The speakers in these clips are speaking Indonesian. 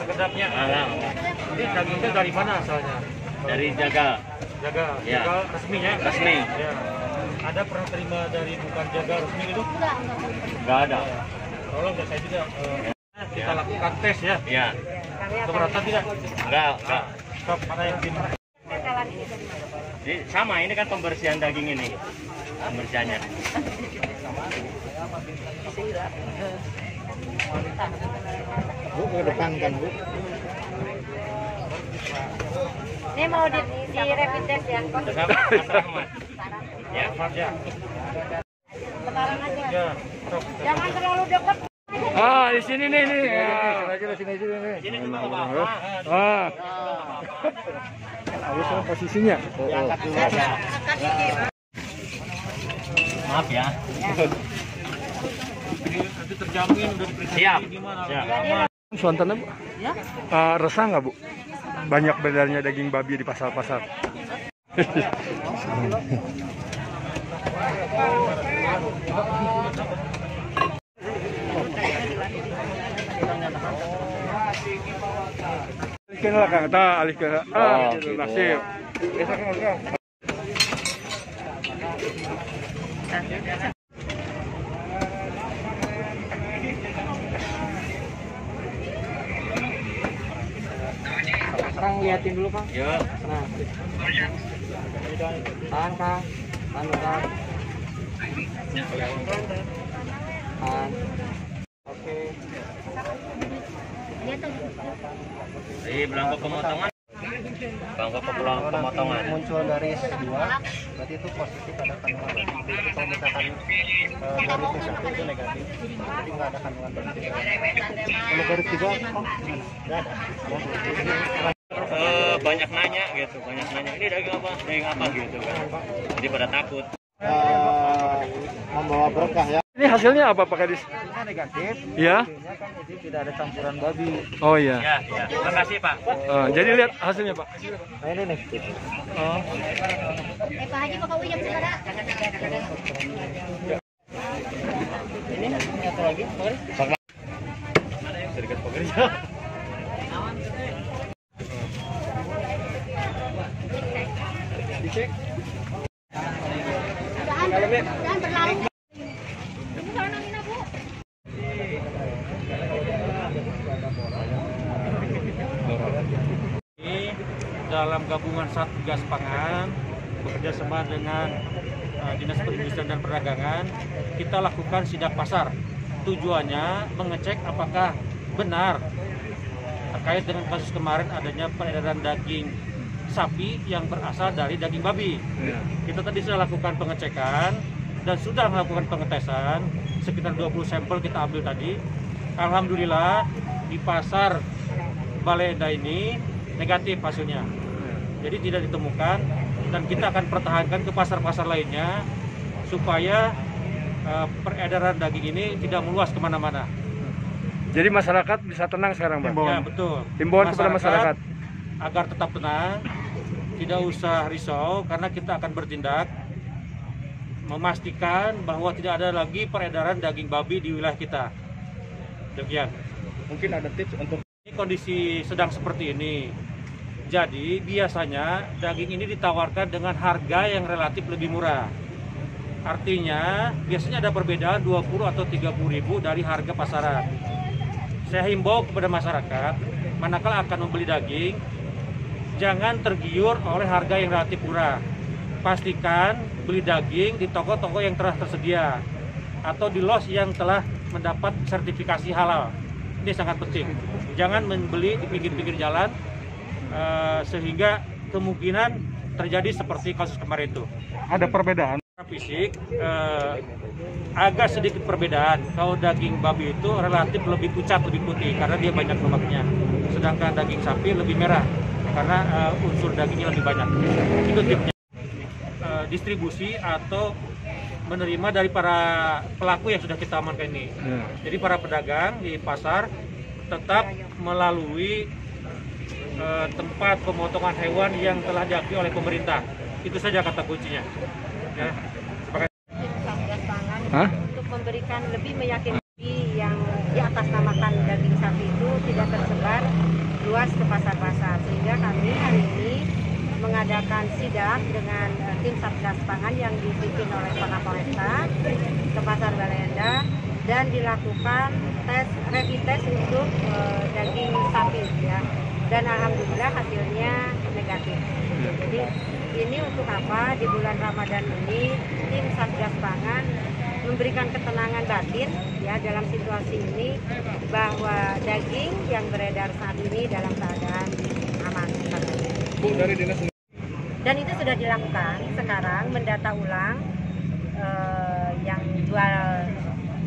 kedapnya. Ini dagingnya dari mana asalnya? Dari Jagal. Jagal. Ya. Jagal resminya? Resmi. Ya. Ada pernah terima dari bukan Jagal resmi itu? Nggak ada. Tolong ya saya juga. Kita lakukan tes ya. Ya. Keberatan tidak? Enggak. Stop, mana yang tim? Jadi sama, ini kan pembersihan daging ini. Pembersihannya. Bu, ke depan kan, Bu? Ini mau di rapid test ya? Ya. Ya. Sekarang aja. Ya. Stop. Jangan terlalu dekat. Ah, di sini nih. Aja sini nih. Sini juga nggak apa-apa. Ah. Ayo sama posisinya. Angkat dulu aja. Maaf ya. Nanti terjamin udah diperiksa Siap. gimana? Siap. Suantannya, Bu? Ya. Resah nggak, Bu? Banyak bedarnya daging babi di pasar-pasar. Alihkan lah, Kang. Kita alih ke gitu. Nasib. Kang liatin dulu Kang. Yuk. Nah. Tahan Kang. Tahan Kang. Tahan. Oke. Jadi belangko pemotongan. Belangko pemotongan. Muncul garis 2, berarti itu positif ada kandungan babi. Jadi kalau misalkan garisnya 1 itu negatif, jadi nggak ada kandungan babi. Kalau garis 3, nggak ada. Banyak nanya gitu, ini daging apa gitu kan. Jadi pada takut. Membawa berkah ya. Ini hasilnya apa, Pak Kadis? Hasilnya negatif. Ya. Hasilnya kan jadi tidak ada campuran babi. Oh iya. Ya. Terima kasih Pak. Jadi lihat hasilnya, Pak. Nah ini nih. Oh. Pak Haji mau kau jam segera. Ini satu lagi. Serikat pekerja. Dicek. Jangan berlalu. Ibu kalau nangina Bu. Ini dalam gabungan Satgas Pangan bekerja sama dengan Dinas Perindustrian dan Perdagangan, kita lakukan sidak pasar. Tujuannya mengecek apakah benar terkait dengan kasus kemarin adanya peredaran daging sapi yang berasal dari daging babi. Kita tadi sudah lakukan pengecekan dan sudah melakukan pengetesan, sekitar 20 sampel kita ambil tadi. Alhamdulillah di pasar Balenda ini negatif hasilnya, jadi tidak ditemukan, dan kita akan pertahankan ke pasar-pasar lainnya supaya peredaran daging ini tidak meluas kemana-mana. Jadi masyarakat bisa tenang sekarang, Bang? Ya betul. Himbauan kepada masyarakat agar tetap tenang, tidak usah risau, karena kita akan bertindak memastikan bahwa tidak ada lagi peredaran daging babi di wilayah kita. Demikian. Mungkin ada tips untuk Ini kondisi sedang seperti ini. Jadi biasanya daging ini ditawarkan dengan harga yang relatif lebih murah. Artinya biasanya ada perbedaan 20 atau 30 ribu dari harga pasaran. Saya himbau kepada masyarakat, manakala akan membeli daging, jangan tergiur oleh harga yang relatif murah. Pastikan beli daging di toko-toko yang telah tersedia atau di los yang telah mendapat sertifikasi halal. Ini sangat penting. Jangan membeli di pinggir-pinggir jalan sehingga kemungkinan terjadi seperti kasus kemarin itu. ada perbedaan. Fisik agak sedikit perbedaan. Kalau daging babi itu relatif lebih pucat, lebih putih karena dia banyak lemaknya. Sedangkan daging sapi lebih merah karena unsur dagingnya lebih banyak. Itu tipnya. Distribusi atau menerima dari para pelaku yang sudah kita amankan ini. Jadi para pedagang di pasar tetap melalui tempat pemotongan hewan yang telah diakui oleh pemerintah. Itu saja kata kuncinya. Ya. Satgas Pangan untuk memberikan lebih meyakinkan yang di atas namakan daging sapi itu tidak tersebar akses ke pasar-pasar, sehingga kami hari ini mengadakan sidak dengan tim Satgas Pangan yang dipimpin oleh Pak Kapolresta ke Pasar Baleendah dan dilakukan rapid test untuk daging sapi ya, dan alhamdulillah hasilnya negatif. Jadi ini untuk apa? Di bulan Ramadan ini tim Satgas Pangan memberikan ketenangan batin ya dalam situasi ini, bahwa daging yang beredar saat ini dalam keadaan aman. Bu, dari dinas. Dan itu sudah dilakukan sekarang, mendata ulang yang jual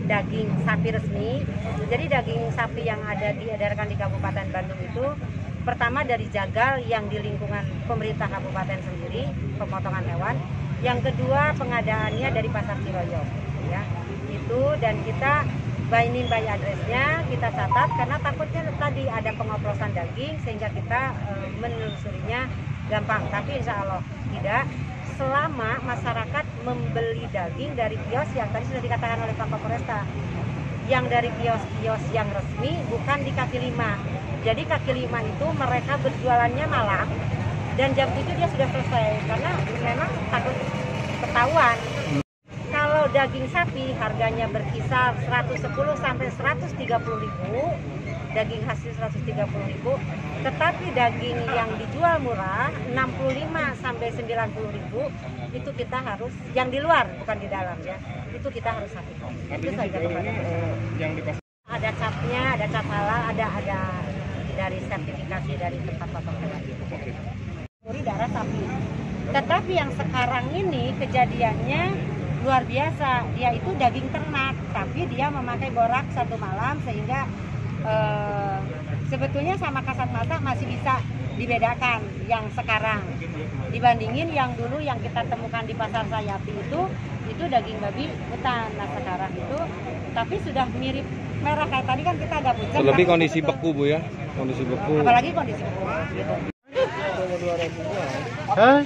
daging sapi resmi. Jadi daging sapi yang ada diedarkan di Kabupaten Bandung itu pertama dari jagal yang di lingkungan pemerintah kabupaten sendiri, pemotongan hewan. Yang kedua pengadaannya dari Pasar Ciroyom ya. Itu, dan kita by name by address-nya kita catat karena takutnya tadi ada pengoplosan daging sehingga kita menelusurinya gampang. Tapi insya Allah tidak, selama masyarakat membeli daging dari kios yang tadi sudah dikatakan oleh Pak Kapolresta, yang dari kios-kios yang resmi, bukan di kaki lima. Jadi kaki lima itu mereka berjualannya malam dan jam 7 dia sudah selesai karena memang takut ketahuan. Kalau daging sapi harganya berkisar 110 sampai 130.000, daging hasil 130.000, tetapi daging yang dijual murah 65 sampai 90.000 itu kita harus, yang di luar bukan di dalam ya, itu kita harus sapi. Itu saja yang di pasar. Ada capnya, ada cap halal, ada dari sertifikasi dari tempat potong hewan. Muri darah sapi. Tetapi yang sekarang ini kejadiannya luar biasa, dia itu daging ternak, tapi dia memakai borak satu malam sehingga sebetulnya sama kasat mata masih bisa dibedakan yang sekarang dibandingin yang dulu yang kita temukan di Pasar Sayati itu daging babi hutan. Nah sekarang itu tapi sudah mirip merah kayak tadi kan kita ada pucat. Lebih kondisi beku Bu ya, kondisi beku. Apalagi kondisi beku gitu. Hah?